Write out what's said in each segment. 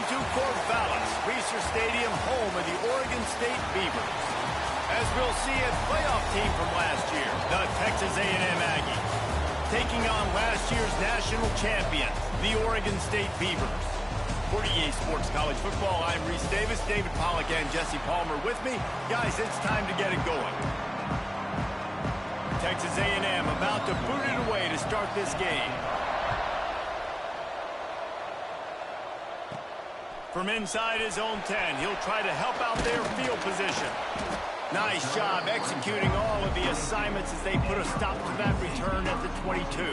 to Corvallis, Reser Stadium, home of the Oregon State Beavers. As we'll see, a playoff team from last year, the Texas A&M Aggies, taking on last year's national champion, the Oregon State Beavers. For EA Sports College Football, I'm Reese Davis, David Pollack, and Jesse Palmer with me. Guys, it's time to get it going. Texas A&M about to boot it away to start this game. From inside his own 10, he'll try to help out their field position. Nice job executing all of the assignments as they put a stop to that return at the 22.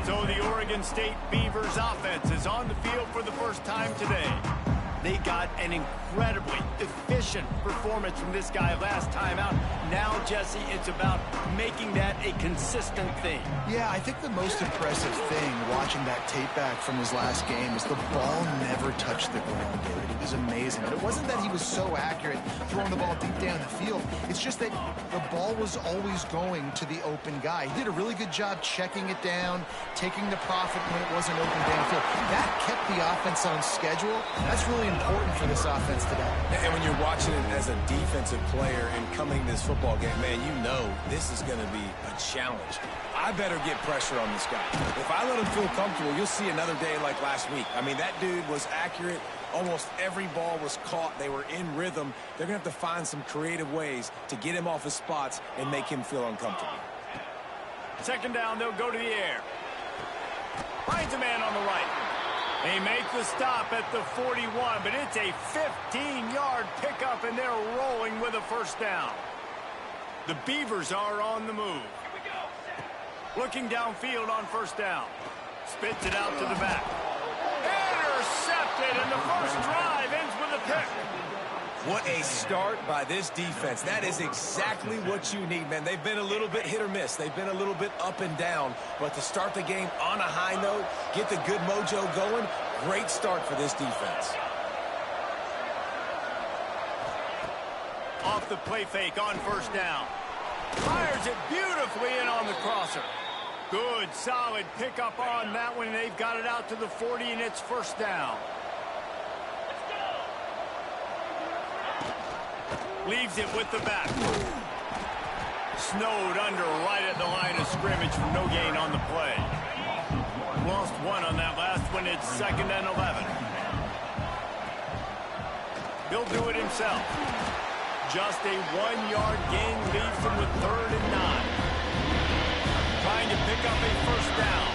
So the Oregon State Beavers offense is on the field for the first time today. They got an incredibly efficient performance from this guy last time out. Now, Jesse, it's about making that a consistent thing. Yeah, I think the most impressive thing watching that tape back from his last game is the ball never touched the ground, David. It was amazing. And it wasn't that he was so accurate throwing the ball deep down the field. It's just that the ball was always going to the open guy. He did a really good job checking it down, taking the profit when it wasn't open downfield. That kept the offense on schedule. That's really important for this offense today. And when you're watching it as a defensive player and coming to this football game, man, you know this is going to be a challenge. I better get pressure on this guy. If I let him feel comfortable, you'll see another day like last week. I mean, that dude was accurate. Almost every ball was caught. They were in rhythm. They're going to have to find some creative ways to get him off his spots and make him feel uncomfortable. Second down, they'll go to the air. Finds a man on the right. They make the stop at the 41, but it's a 15-yard pickup, and they're rolling with a first down. The Beavers are on the move. Looking downfield on first down. Spits it out to the back. Intercepted, and the first drive ends with a pick. What a start by this defense. That is exactly what you need, man. They've been a little bit hit or miss. They've been a little bit up and down. But to start the game on a high note, get the good mojo going, great start for this defense. Off the play fake on first down. Fires it beautifully in on the crosser. Good, solid pickup on that one. They've got it out to the 40, and it's first down. Leaves it with the back. Snowed under right at the line of scrimmage for no gain on the play. Lost one on that last one. It's 2nd and 11. He'll do it himself. Just a 1-yard gain lead from the 3rd and 9. Trying to pick up a first down.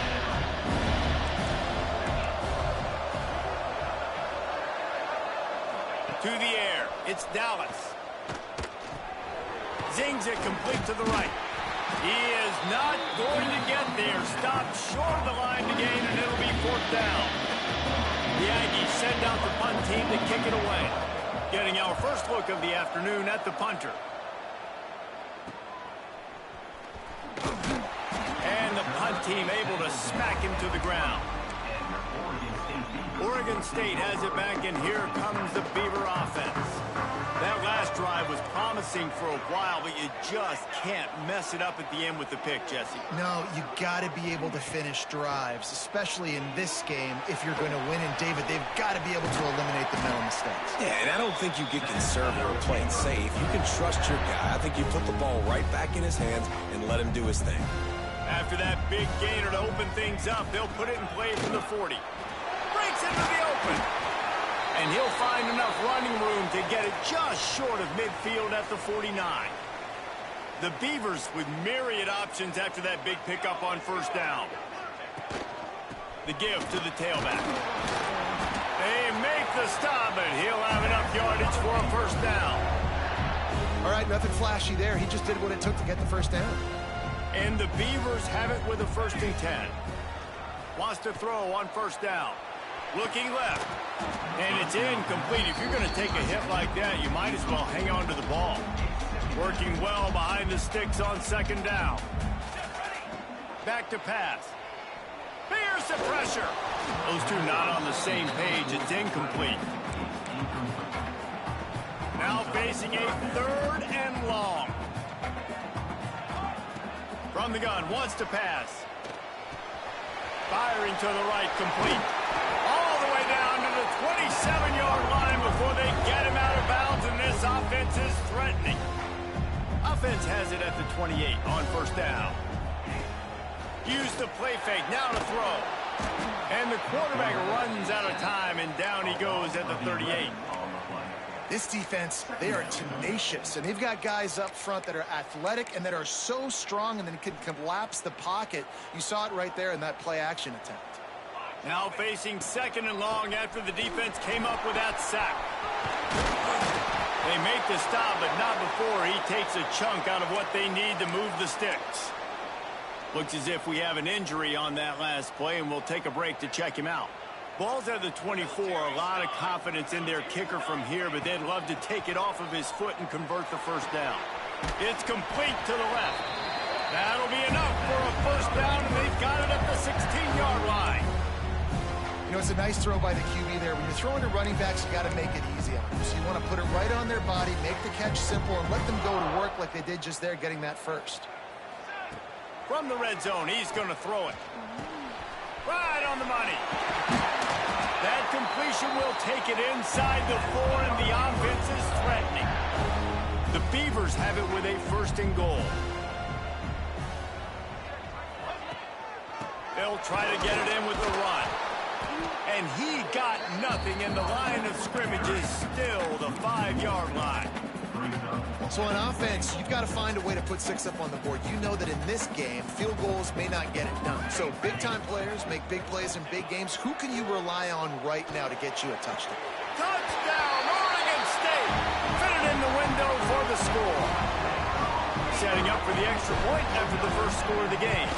To the air. It's Dallas. Zings it complete to the right. He is not going to get there. Stopped short of the line to gain, and it'll be 4th down. The Aggies send out the punt team to kick it away. Getting our first look of the afternoon at the punter. And the punt team able to smack him to the ground. Oregon State has it back, and here comes the Beaver offense. That last drive was promising for a while, but you just can't mess it up at the end with the pick, Jesse. No, you got to be able to finish drives, especially in this game if you're going to win. And, David, they've got to be able to eliminate the mental mistakes. Yeah, and I don't think you get conservative or play it safe. You can trust your guy. I think you put the ball right back in his hands and let him do his thing. After that big gainer to open things up, they'll put it in play from the 40. Breaks into the open. And he'll find enough running room to get it just short of midfield at the 49. The Beavers with myriad options after that big pickup on first down. The give to the tailback. They make the stop, and he'll have enough yardage for a first down. All right, nothing flashy there. He just did what it took to get the first down. And the Beavers have it with a 1st and 10. Wants to throw on first down. Looking left. And it's incomplete. If you're going to take a hit like that, you might as well hang on to the ball. Working well behind the sticks on 2nd down. Back to pass. Fears the pressure. Those two not on the same page. It's incomplete. Now facing a 3rd and long. From the gun, wants to pass. Firing to the right, complete. All the way down to the the 27-yard line before they get him out of bounds, and this offense is threatening. Offense has it at the 28 on first down. Use the play fake, now to throw. And the quarterback runs out of time, and down he goes at the 38. This defense, they are tenacious, and they've got guys up front that are athletic and that are so strong and then can collapse the pocket. You saw it right there in that play-action attempt. Now facing second and long after the defense came up with that sack. They make the stop, but not before he takes a chunk out of what they need to move the sticks. Looks as if we have an injury on that last play, and we'll take a break to check him out. Ball's at the 24. A lot of confidence in their kicker from here, but they'd love to take it off of his foot and convert the first down. It's complete to the left. That'll be enough for a first down, and they've got it at the 16-yard line. You know, it's a nice throw by the QB there. When you're throwing to running backs, you got to make it easy on them. So you want to put it right on their body, make the catch simple, and let them go to work like they did just there, getting that first. From the red zone, he's going to throw it. Right on the money. That completion will take it inside the 4, and the offense is threatening. The Beavers have it with a first and goal. They'll try to get it in with the run. And he got nothing, and the line of scrimmage is still the 5-yard line. So on offense, you've got to find a way to put 6 up on the board. You know that in this game, field goals may not get it done. So big-time players make big plays in big games. Who can you rely on right now to get you a touchdown? Touchdown, Oregon State! Fit it in the window for the score. Setting up for the extra point after the first score of the game.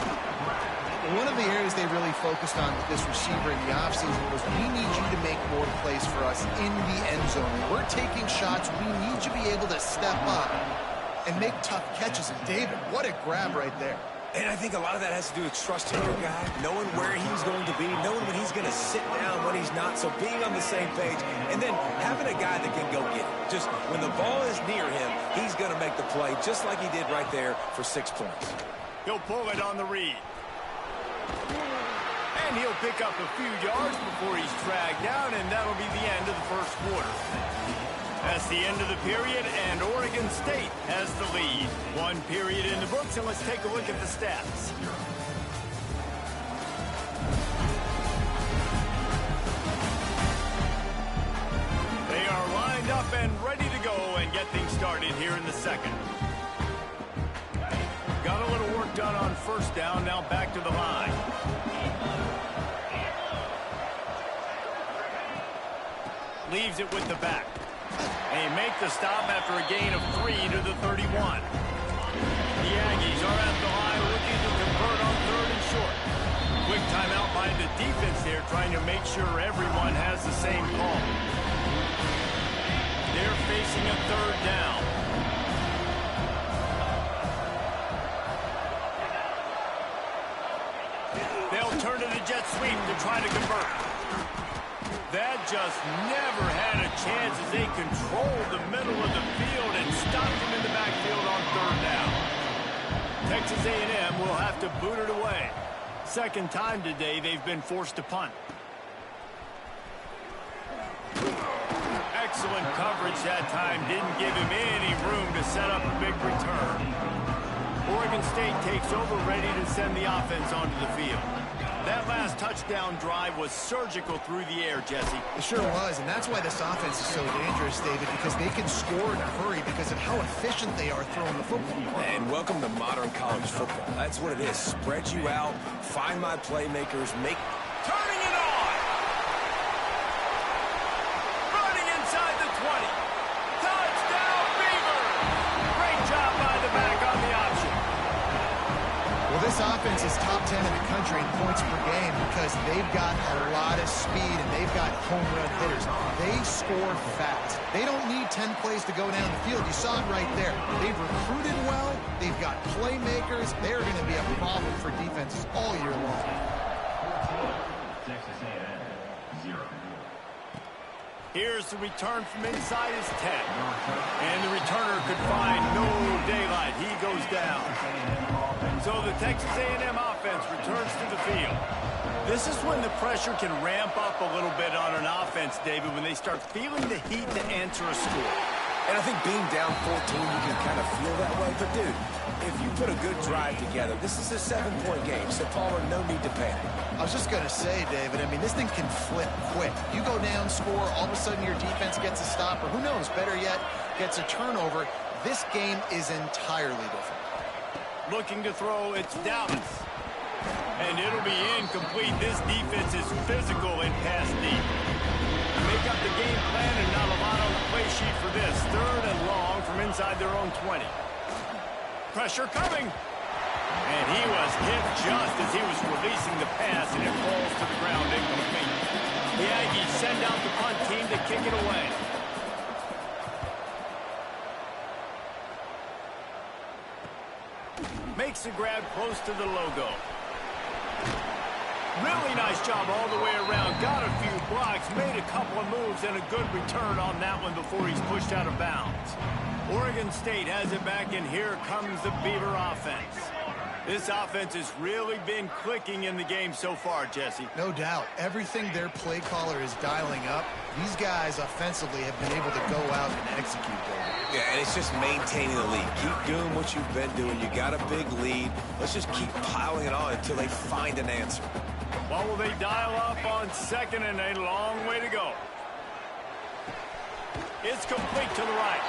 One of the areas they really focused on with this receiver in the offseason was, we need you to make more plays for us in the end zone. When we're taking shots, we need you to be able to step up and make tough catches. And David, what a grab right there. And I think a lot of that has to do with trusting your guy, knowing where he's going to be, knowing when he's going to sit down, when he's not. So being on the same page, and then having a guy that can go get it. Just when the ball is near him, he's going to make the play, just like he did right there for 6 points. He'll pull it on the read. And he'll pick up a few yards before he's dragged down, and that'll be the end of the first quarter. That's the end of the period, and Oregon State has the lead. 1 period in the books, and let's take a look at the stats. They are lined up and ready to go and get things started here in the second. Got a little work done on first down, now back to the line. Leaves it with the back. They make the stop after a gain of 3 to the 31. The Aggies are at the line looking to convert on 3rd and short. Quick timeout by the defense there, trying to make sure everyone has the same call. They're facing a 3rd down. They'll turn to the jet sweep to try to convert. That just never had a chance as they controlled the middle of the field and stopped him in the backfield on 3rd down. Texas A&M will have to boot it away. Second time today they've been forced to punt. Excellent coverage that time. Didn't give him any room to set up a big return. Oregon State takes over, ready to send the offense onto the field. That last touchdown drive was surgical through the air, Jesse. It sure was, and that's why this offense is so dangerous, David, because they can score in a hurry because of how efficient they are throwing the football. And welcome to modern college football. That's what it is. Spread you out, find my playmakers, make... Turning it on! Running inside the 20. Touchdown, Beaver! Great job by the back on the option. Well, this offense is top 10 in the country in points per game because they've got a lot of speed and they've got home run hitters. They score fast. They don't need 10 plays to go down the field. You saw it right there. They've recruited well. They've got playmakers. They're going to be a problem for defenses all year long. Here's the return from inside his 10. And the returner could find no daylight. He goes down. So the Texas A&M offense returns to the field. This is when the pressure can ramp up a little bit on an offense, David, when they start feeling the heat to answer a score. And I think being down 14, you can kind of feel that way. But, dude, if you put a good drive together, this is a 7-point game. So, Palmer, no need to panic. I was just going to say, David, I mean, this thing can flip quick. You go down, score, all of a sudden your defense gets a stop, or who knows, better yet, gets a turnover. This game is entirely different. Looking to throw, it's Dallas. And it'll be incomplete. This defense is physical and pass deep. Make up the game plan and not a lot on the play sheet for this. 3rd and long from inside their own 20. Pressure coming. And he was hit just as he was releasing the pass, and it falls to the ground incomplete. The Aggies send out the punt team to kick it away. Makes the grab close to the logo. Really nice job all the way around. Got a few blocks, made a couple of moves, and a good return on that one before he's pushed out of bounds. Oregon State has it back, and here comes the Beaver offense. This offense has really been clicking in the game so far, Jesse. No doubt. Everything their play caller is dialing up, these guys offensively have been able to go out and execute there. Yeah, and it's just maintaining the lead. Keep doing what you've been doing. You got a big lead. Let's just keep piling it on until they find an answer. Well, will they dial up on 2nd and a long way to go? It's complete to the right.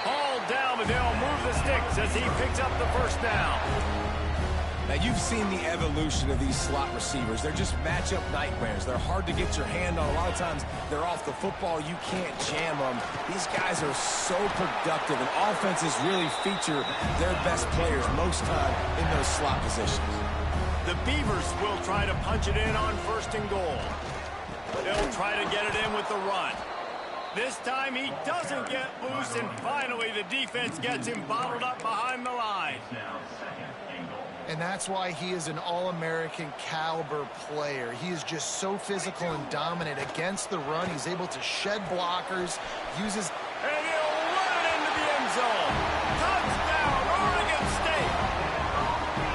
Hauled down, but they'll move the sticks as he picks up the first down. Now, you've seen the evolution of these slot receivers. They're just matchup nightmares. They're hard to get your hand on. A lot of times, they're off the football. You can't jam them. These guys are so productive, and offenses really feature their best players most time in those slot positions. The Beavers will try to punch it in on 1st and goal. They'll try to get it in with the run. This time he doesn't get loose, and finally the defense gets him bottled up behind the line. And that's why he is an All-American caliber player. He is just so physical and dominant against the run. He's able to shed blockers, uses... And he'll run it into the end zone. Touchdown, Oregon State.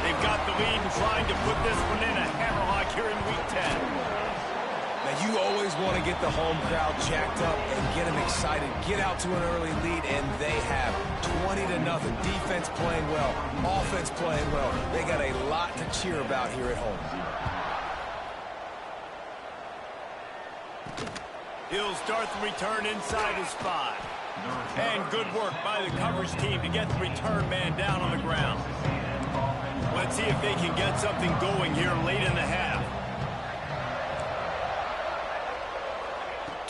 They've got the lead and trying to put this one in a hammerlock here in Week 10. Now, you always want to get the home crowd jacked up and get them excited. Get out to an early lead, and they have 20-0. Defense playing well, offense playing well. They got a lot to cheer about here at home. He'll start the return inside his 5. And good work by the coverage team to get the return man down on the ground. Let's see if they can get something going here late in the half.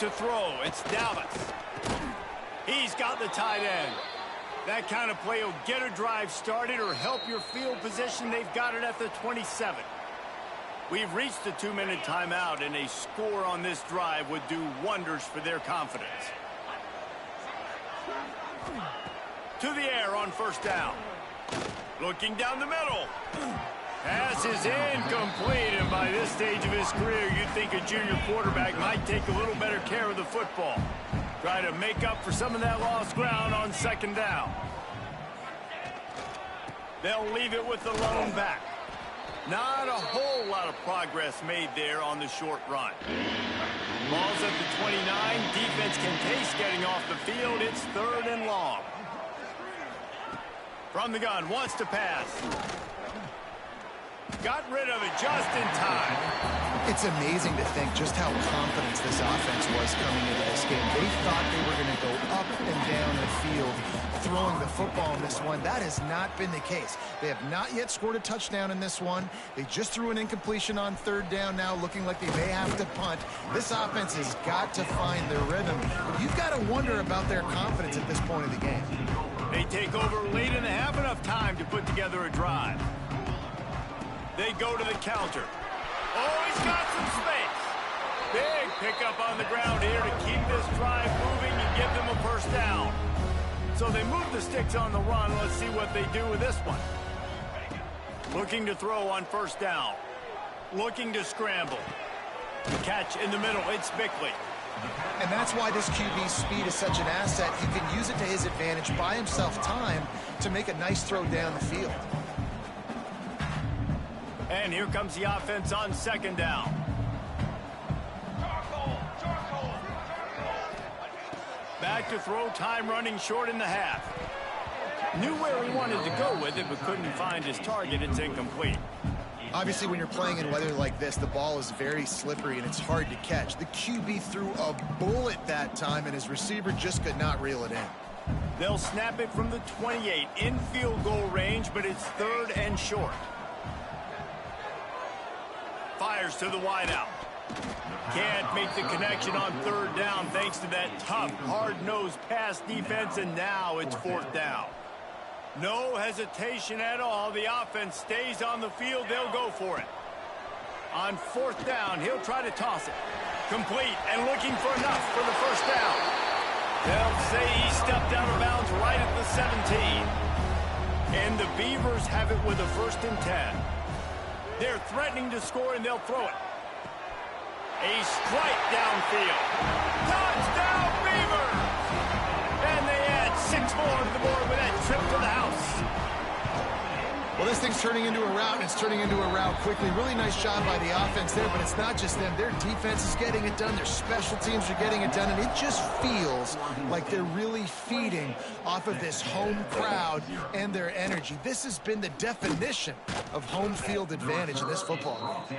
To throw, it's Dallas. He's got the tight end. That kind of play will get a drive started or help your field position. They've got it at the 27. We've reached the 2-minute timeout, and a score on this drive would do wonders for their confidence. To the air on 1st down. Looking down the middle. Pass is incomplete, and by this stage of his career, you'd think a junior quarterback might take a little better care of the football. Try to make up for some of that lost ground on 2nd down. They'll leave it with the lone back. Not a whole lot of progress made there on the short run. Ball's at the 29. Defense can taste getting off the field. It's 3rd and long. From the gun, wants to pass. Got rid of it just in time. It's amazing to think just how confident this offense was coming into this game. They thought they were going to go up and down the field throwing the football in this one. That has not been the case. They have not yet scored a touchdown in this one. They just threw an incompletion on 3rd down now, looking like they may have to punt. This offense has got to find their rhythm. You've got to wonder about their confidence at this point of the game. They take over late in the half, enough time to put together a drive. They go to the counter. Oh, he's got some space. Big pickup on the ground here to keep this drive moving and give them a 1st down. So they move the sticks on the run. Let's see what they do with this one. Looking to throw on 1st down. Looking to scramble. The catch in the middle. It's Bickley. And that's why this QB's speed is such an asset. He can use it to his advantage, buy himself time to make a nice throw down the field. And here comes the offense on second down. Back to throw, time running short in the half. Knew where he wanted to go with it, but couldn't find his target. It's incomplete. Obviously, when you're playing in weather like this, the ball is very slippery and it's hard to catch. The QB threw a bullet that time, and his receiver just could not reel it in. They'll snap it from the 28 in field goal range, but it's 3rd and short. Fires to the wideout. Can't make the connection on 3rd down thanks to that tough, hard-nosed pass defense, and now it's 4th down. No hesitation at all. The offense stays on the field. They'll go for it. On 4th down, he'll try to toss it. Complete and looking for enough for the 1st down. They'll say he stepped out of bounds right at the 17. And the Beavers have it with a 1st and 10. They're threatening to score, and they'll throw it. A strike downfield. Touchdown, Beavers! And they add 6 more to the board with that trip to the house. Well, this thing's turning into a route, and it's turning into a route quickly. Really nice job by the offense there, but it's not just them. Their defense is getting it done. Their special teams are getting it done, and it just feels like they're really feeding off of this home crowd and their energy. This has been the definition of home field advantage in this football game.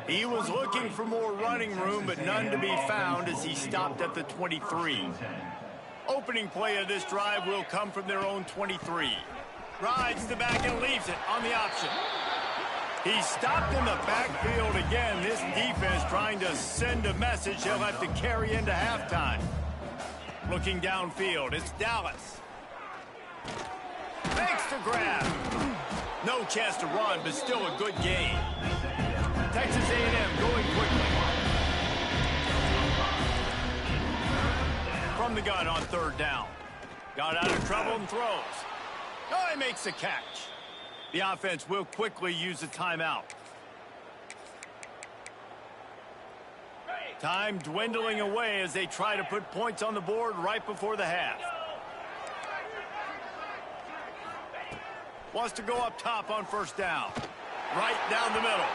He was looking for more running room, but none to be found as he stopped at the 23. Opening play of this drive will come from their own 23. Rides the back and leaves it on the option. He stopped in the backfield again. This defense trying to send a message he'll have to carry into halftime. Looking downfield, it's Dallas. Makes the grab. No chance to run, but still a good gain. Texas A&M going quickly. From the gun on 3rd down. Got out of trouble and throws. Oh, he makes the catch. The offense will quickly use a timeout. Time dwindling away as they try to put points on the board right before the half. Wants to go up top on 1st down. Right down the middle.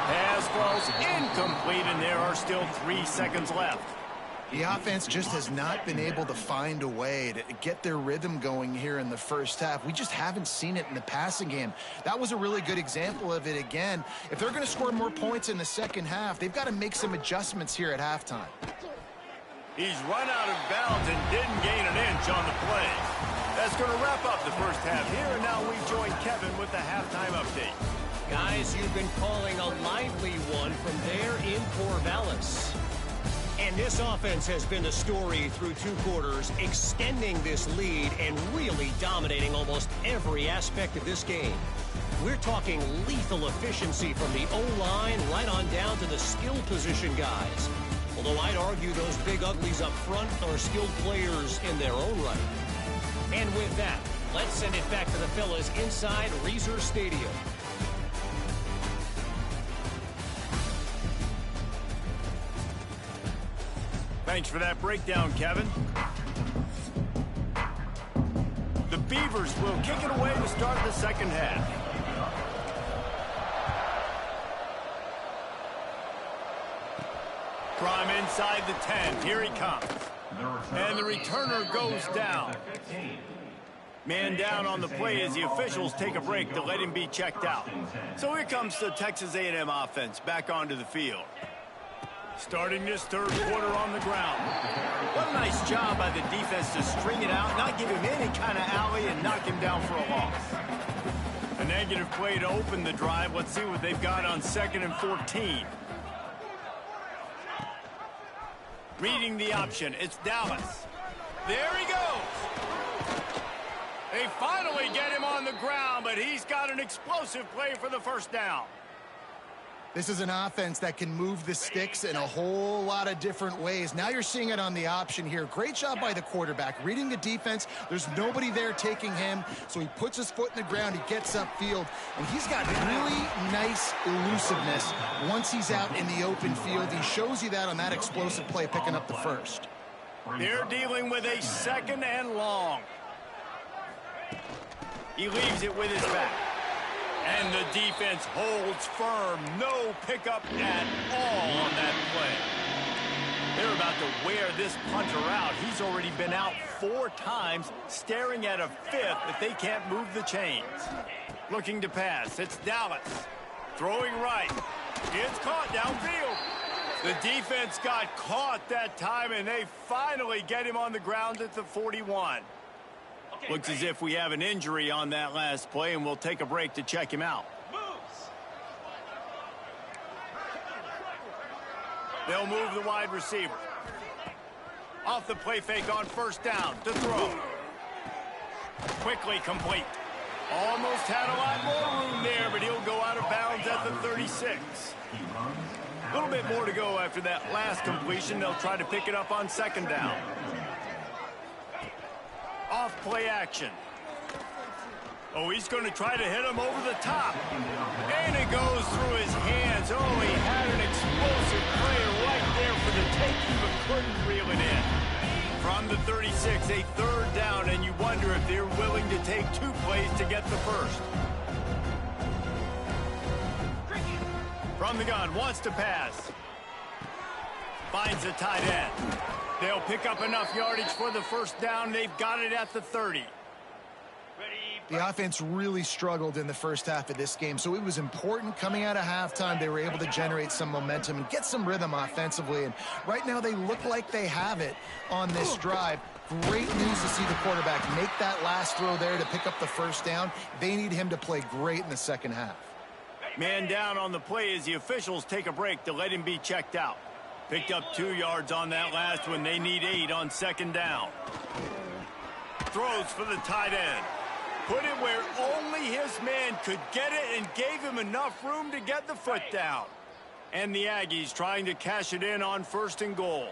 Pass falls incomplete, and there are still 3 seconds left. The offense just has not been able to find a way to get their rhythm going here in the 1st half. We just haven't seen it in the passing game. That was a really good example of it again. If they're going to score more points in the 2nd half, they've got to make some adjustments here at halftime. He's run out of bounds and didn't gain an inch on the play. That's going to wrap up the 1st half here, and now we join Kevin with the halftime update. Guys, you've been calling a lively one from there in Corvallis. And this offense has been the story through 2 quarters, extending this lead and really dominating almost every aspect of this game. We're talking lethal efficiency from the O-line right on down to the skill position guys. Although I'd argue those big uglies up front are skilled players in their own right. And with that, let's send it back to the fellas inside Reser Stadium. Thanks for that breakdown, Kevin. The Beavers will kick it away to start the 2nd half. Prime inside the 10. Here he comes. And the returner goes down. Man down on the play as the officials take a break to let him be checked out. So here comes the Texas A&M offense back onto the field. Starting this 3rd quarter on the ground. What a nice job by the defense to string it out, not give him any kind of alley, and knock him down for a loss. A negative play to open the drive. Let's see what they've got on 2nd and 14. Reading the option, it's Dallas. There he goes. They finally get him on the ground, but he's got an explosive play for the 1st down. This is an offense that can move the sticks in a whole lot of different ways. Now you're seeing it on the option here. Great job by the quarterback. Reading the defense, there's nobody there taking him, so he puts his foot in the ground, he gets upfield, and he's got really nice elusiveness once he's out in the open field. He shows you that on that explosive play, picking up the 1st. They're dealing with a 2nd and long. He leaves it with his back. And the defense holds firm. No pickup at all on that play. They're about to wear this punter out. He's already been out 4 times, staring at a 5th if they can't move the chains. Looking to pass. It's Dallas. Throwing right. It's caught downfield. The defense got caught that time, and they finally get him on the ground at the 41. Looks as if we have an injury on that last play, and we'll take a break to check him out. They'll move the wide receiver. Off the play fake on first down to throw. Quickly complete. Almost had a lot more room there, but he'll go out of bounds at the 36. A little bit more to go after that last completion. They'll try to pick it up on second down. Off play action. Oh, he's going to try to hit him over the top. And it goes through his hands. Oh, he had an explosive play right there for the taking, but couldn't reel it in. From the 36, a third down, and you wonder if they're willing to take 2 plays to get the first. From the gun, wants to pass. Finds a tight end. They'll pick up enough yardage for the first down. They've got it at the 30. The offense really struggled in the first half of this game, so it was important coming out of halftime. They were able to generate some momentum and get some rhythm offensively, and right now they look like they have it on this drive. Great news to see the quarterback make that last throw there to pick up the first down. They need him to play great in the second half. Man down on the play as the officials take a break to let him be checked out. Picked up 2 yards on that last one. They need 8 on second down. Throws for the tight end. Put it where only his man could get it and gave him enough room to get the foot down. And the Aggies trying to cash it in on first and goal.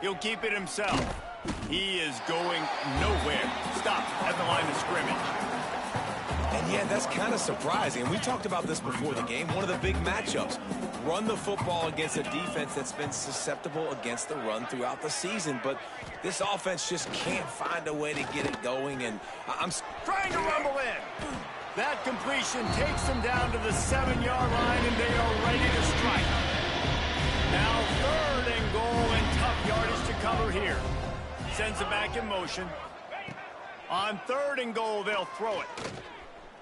He'll keep it himself. He is going nowhere. Stops at the line of scrimmage. And yeah, that's kind of surprising. We talked about this before the game. One of the big matchups. Run the football against a defense that's been susceptible against the run throughout the season. But this offense just can't find a way to get it going. And I'm trying to rumble in. That completion takes them down to the 7-yard line, and they are ready to strike. Now 3rd and goal, and tough yardage to cover here. Sends it back in motion. On 3rd and goal, they'll throw it.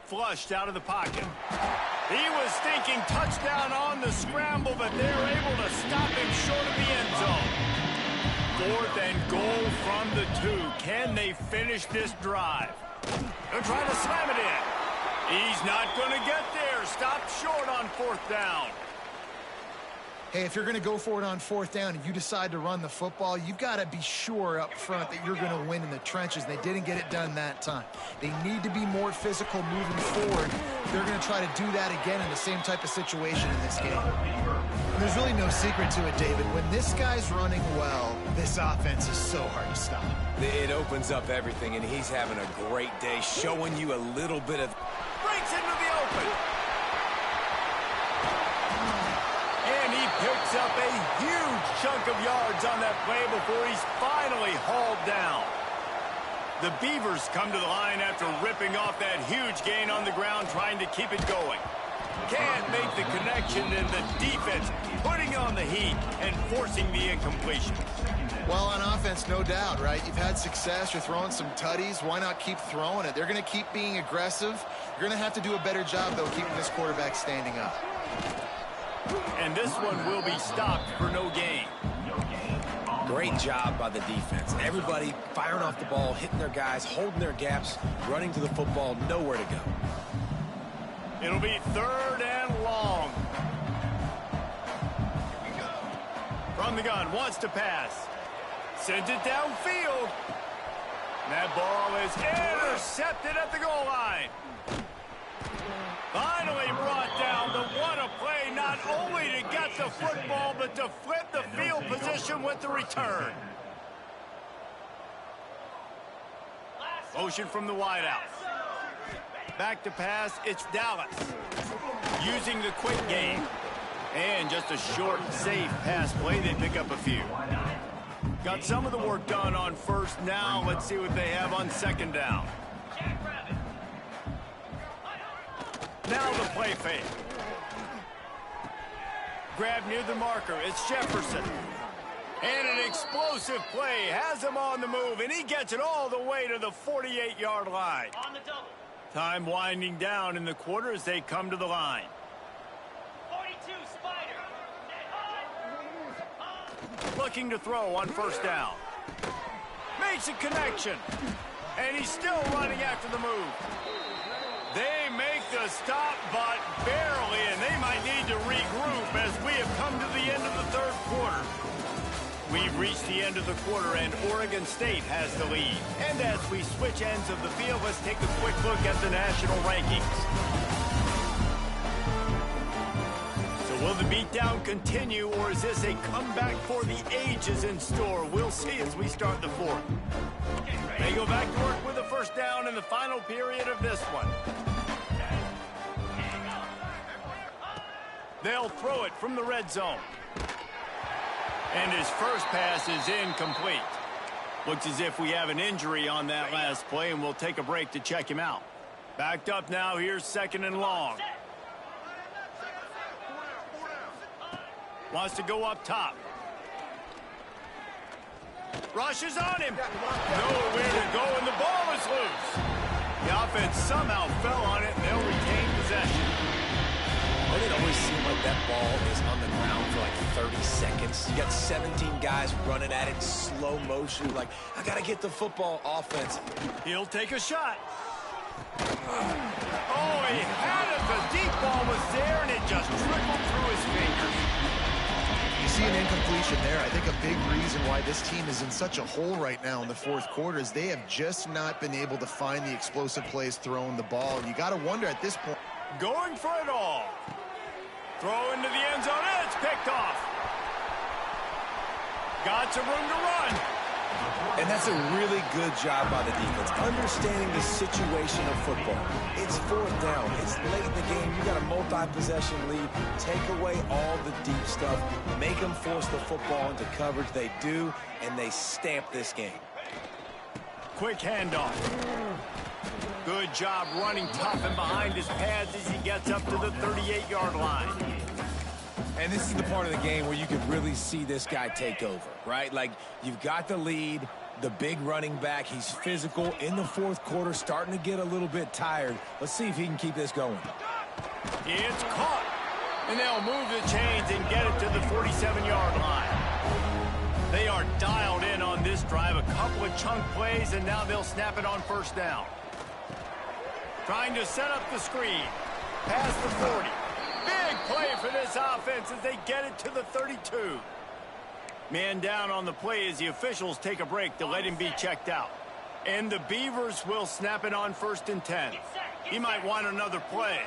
Flushed out of the pocket. He was thinking touchdown on the scramble, but they're able to stop him short of the end zone. 4th and goal from the 2. Can they finish this drive? They're trying to slam it in. He's not going to get there. Stopped short on 4th down. Hey, if you're going to go for it on 4th down and you decide to run the football, you've got to be sure up front that you're going to win in the trenches. They didn't get it done that time. They need to be more physical moving forward. They're going to try to do that again in the same type of situation in this game. And there's really no secret to it, David. When this guy's running well, this offense is so hard to stop. It opens up everything, and he's having a great day, showing you a little bit of... Breaks into the open. Picks up a huge chunk of yards on that play before he's finally hauled down. The Beavers come to the line after ripping off that huge gain on the ground, trying to keep it going. Can't make the connection, and the defense putting on the heat and forcing the incompletion. Well, on offense, no doubt, right? You've had success. You're throwing some tutties. Why not keep throwing it? They're going to keep being aggressive. You're going to have to do a better job, though, keeping this quarterback standing up. And this one will be stopped for no gain. Great job by the defense. Everybody firing off the ball, hitting their guys, holding their gaps, running to the football, nowhere to go. It'll be 3rd and long. From the gun, wants to pass. Sends it downfield. That ball is intercepted at the goal line. Finally brought down, but what a play, not only to get the football, but to flip the field position with the return. Motion from the wideout. Back to pass, it's Dallas. Using the quick game. And just a short, safe pass play, they pick up a few. Got some of the work done on first. Now let's see what they have on second down. Now the play fake. Grab near the marker. It's Jefferson. And an explosive play. Has him on the move, and he gets it all the way to the 48-yard line. On the double. Time winding down in the quarter as they come to the line. 42, Spider. Looking to throw on first down. Makes a connection. And he's still running after the move. They make the stop, but barely, and they might need to regroup as we have come to the end of the third quarter. We've reached the end of the quarter, and Oregon State has the lead. And as we switch ends of the field, let's take a quick look at the national rankings. So will the beatdown continue, or is this a comeback for the ages in store? We'll see as we start the fourth. They go back to work with a first down in the final period of this one. They'll throw it from the red zone. And his first pass is incomplete. Looks as if we have an injury on that last play, and we'll take a break to check him out. Backed up now, here's second and long. Wants to go up top. Rushes on him. Nowhere to go, and the ball is loose. The offense somehow fell on it, and they'll retain possession. Doesn't it always seem like that ball is on the ground for like 30 seconds? You got 17 guys running at it, slow motion, like, I got to get the football. Offense. He'll take a shot. Oh, he had it. The deep ball was there, and it just trickled through his fingers. You see an incompletion there. I think a big reason why this team is in such a hole right now in the fourth quarter is they have just not been able to find the explosive plays throwing the ball. And you got to wonder at this point. Going for it all. Throw into the end zone, and it's picked off. Got some room to run. And that's a really good job by the defense, understanding the situation of football. It's fourth down. It's late in the game. You got a multi-possession lead. Take away all the deep stuff. Make them force the football into coverage. They do, and they stamp this game. Quick handoff. Good job running tough and behind his pads as he gets up to the 38-yard line. And this is the part of the game where you can really see this guy take over, right? Like, you've got the lead, the big running back. He's physical in the fourth quarter, starting to get a little bit tired. Let's see if he can keep this going. It's caught. And they'll move the chains and get it to the 47-yard line. They are dialed in on this drive. A couple of chunk plays, and now they'll snap it on first down. Trying to set up the screen. Past the 40. Big play for this offense as they get it to the 32. Man down on the play as the officials take a break to let him be checked out. And the Beavers will snap it on first and 10. He might want another play.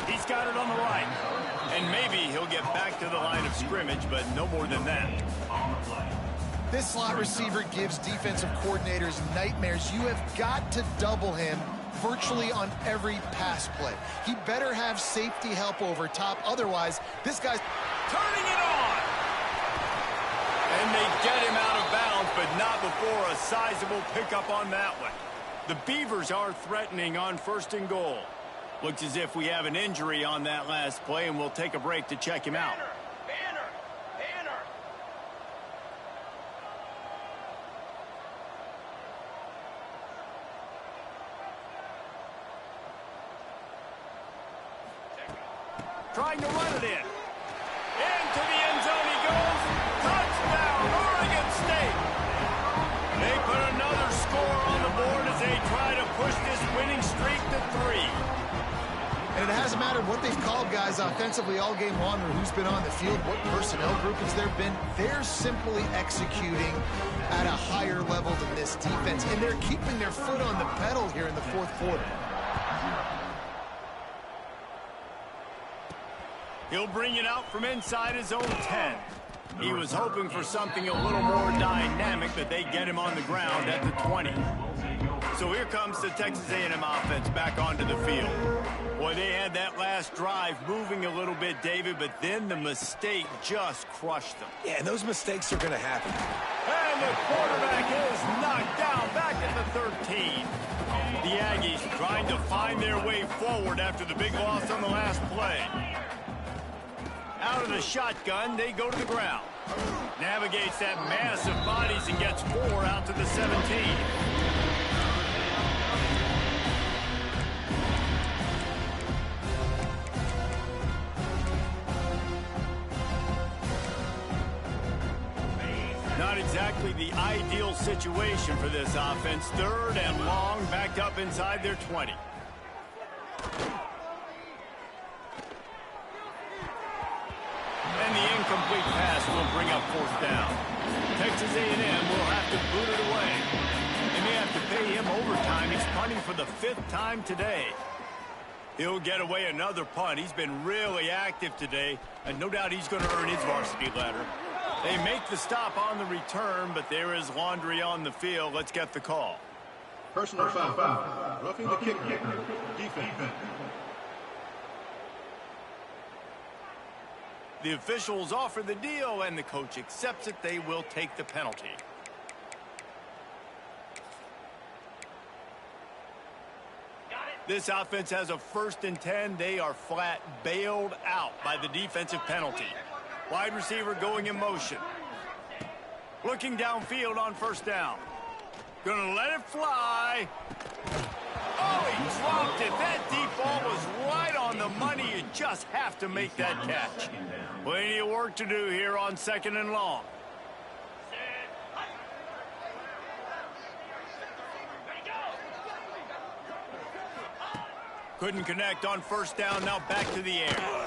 He's got it on the right. And maybe he'll get back to the line of scrimmage, but no more than that. This slot receiver gives defensive coordinators nightmares. You have got to double him virtually on every pass play. He better have safety help over top. Otherwise, this guy's turning it on. And they get him out of bounds, but not before a sizable pickup on that one. The Beavers are threatening on first and goal. Looks as if we have an injury on that last play, and we'll take a break to check him out. Trying to run it in. Into the end zone he goes. Touchdown, Oregon State. They put another score on the board as they try to push this winning streak to 3. And it hasn't mattered what they've called guys offensively all game long or who's been on the field, what personnel groupings there have been. They're simply executing at a higher level than this defense, and they're keeping their foot on the pedal here in the fourth quarter. He'll bring it out from inside his own 10. He was hoping for something a little more dynamic, but they get him on the ground at the 20. So here comes the Texas A&M offense back onto the field. Boy, they had that last drive moving a little bit, David, but then the mistake just crushed them. Yeah, and those mistakes are going to happen. And the quarterback is knocked down back at the 13. The Aggies trying to find their way forward after the big loss on the last play. Out of the shotgun, they go to the ground. Navigates that mass of bodies and gets 4 out to the 17. Not exactly the ideal situation for this offense. 3rd and long, backed up inside their 20. And the incomplete pass will bring up 4th down. Texas A&M will have to boot it away. They may have to pay him overtime. He's punting for the 5th time today. He'll get away another punt. He's been really active today, and no doubt he's going to earn his varsity ladder. They make the stop on the return, but there is laundry on the field. Let's get the call. Personal foul. Roughing the kicker. Defense. The officials offer the deal, and the coach accepts it. They will take the penalty. This offense has a 1st and 10. They are flat bailed out by the defensive penalty. Wide receiver going in motion. Looking downfield on 1st down. Gonna let it fly. Oh, he dropped it. That deep ball was right on the money. You just have to make that catch. Plenty of work to do here on 2nd and long. Couldn't connect on 1st down. Now back to the air.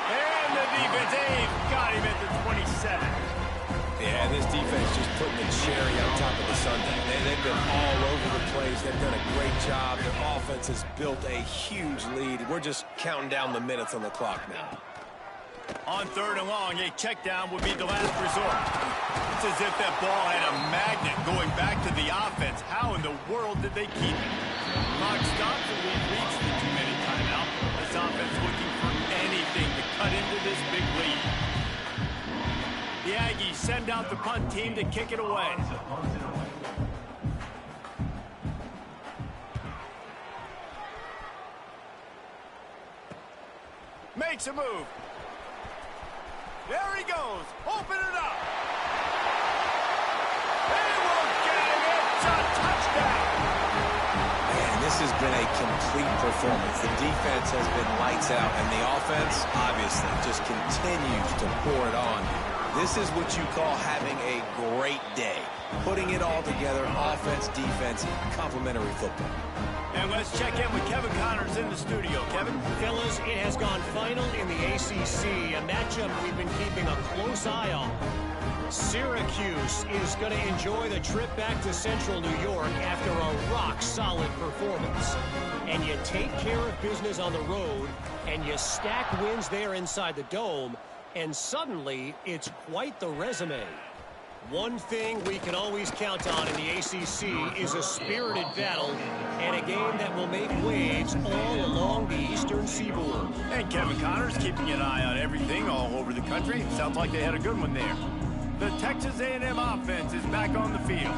And the defense, they've got him at the 27. Yeah, this defense just putting the cherry on top of the sundae. They've been all over the place. They've done a great job. Their offense has built a huge lead. We're just counting down the minutes on the clock now. On 3rd and long, a check down would be the last resort. It's as if that ball had a magnet going back to the offense. How in the world did they keep it? Clock stops and we've reached the 2-minute timeout. This offense looking for anything to cut into this big lead. The Aggies send out the punt team to kick it away. Makes a move. There he goes. Open it up. They will get him. It's a touchdown. Man, this has been a complete performance. The defense has been lights out, and the offense, obviously, just continues to pour it on. This is what you call having a great day. Putting it all together, offense, defense, complementary football. And let's check in with Kevin Connors in the studio. Kevin? Fellas, it has gone final in the ACC, a matchup we've been keeping a close eye on. Syracuse is going to enjoy the trip back to Central New York after a rock-solid performance. And you take care of business on the road, and you stack wins there inside the Dome, and suddenly it's quite the resume. One thing we can always count on in the ACC is a spirited battle and a game that will make waves all along the Eastern Seaboard. And Kevin Connors keeping an eye on everything all over the country. Sounds like they had a good one there. The Texas A&M offense is back on the field.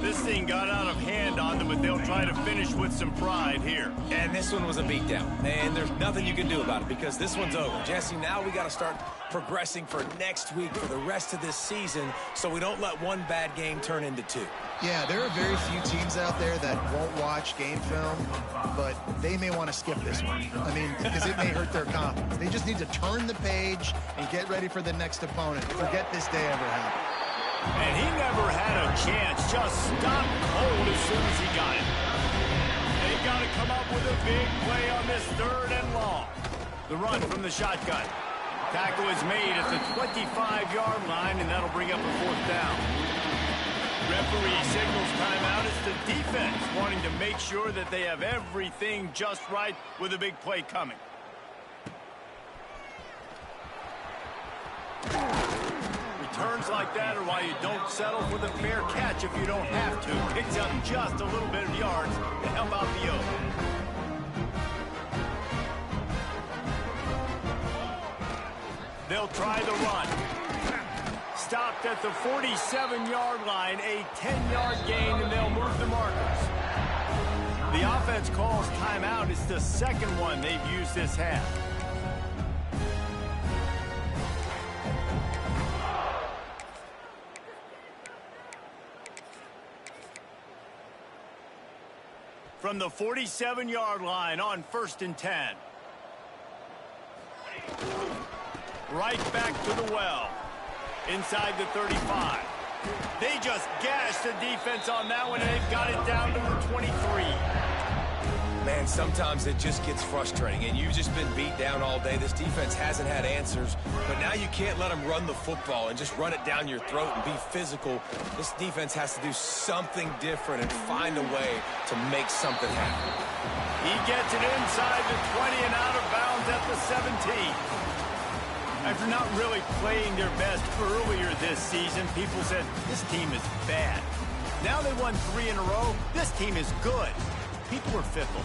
This thing got out of hand on them, but they'll try to finish with some pride here. And this one was a beatdown. And there's nothing you can do about it because this one's over. Jesse, now we got to start progressing for next week, for the rest of this season, so we don't let one bad game turn into 2. Yeah, there are very few teams out there that won't watch game film, but they may want to skip this one. I mean, because it may hurt their confidence. They just need to turn the page and get ready for the next opponent. Forget this day ever happened. And he never had a chance. Just stopped cold as soon as he got it. They got to come up with a big play on this 3rd and long. The run from the shotgun. Tackle is made at the 25-yard line, and that'll bring up a 4th down. Referee signals timeout. It's the defense wanting to make sure that they have everything just right with a big play coming. returns like that are why you don't settle for the fair catch if you don't have to. Picks up just a little bit of yards to help out the Oaks. They'll try the run. Stopped at the 47-yard line, a 10-yard gain, and they'll move the markers. The offense calls timeout. It's the second one they've used this half. From the 47-yard line on 1st and 10. Right back to the well. Inside the 35. They just gashed the defense on that one, and they've got it down to the 23. Man, sometimes it just gets frustrating, and you've just been beat down all day. This defense hasn't had answers, but now you can't let them run the football and just run it down your throat and be physical. This defense has to do something different and find a way to make something happen. He gets it inside the 20 and out of bounds at the 17. After not really playing their best earlier this season, people said, this team is bad. Now they won 3 in a row. This team is good. People were fickle.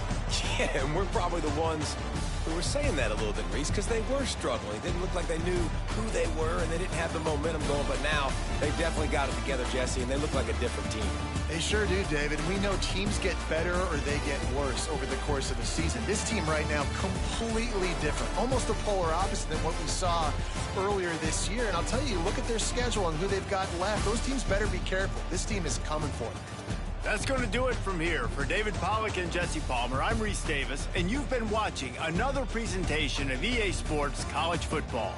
Yeah, and we're probably the ones who were saying that a little bit, Reese, because they were struggling. It didn't look like they knew who they were, and they didn't have the momentum going. But now they've definitely got it together, Jesse, and they look like a different team. They sure do, David. We know teams get better or they get worse over the course of a season. This team right now, completely different. Almost the polar opposite than what we saw earlier this year. And I'll tell you, look at their schedule and who they've got left. Those teams better be careful. This team is coming for them. That's going to do it from here. For David Pollack and Jesse Palmer, I'm Reese Davis, and you've been watching another presentation of EA Sports College Football.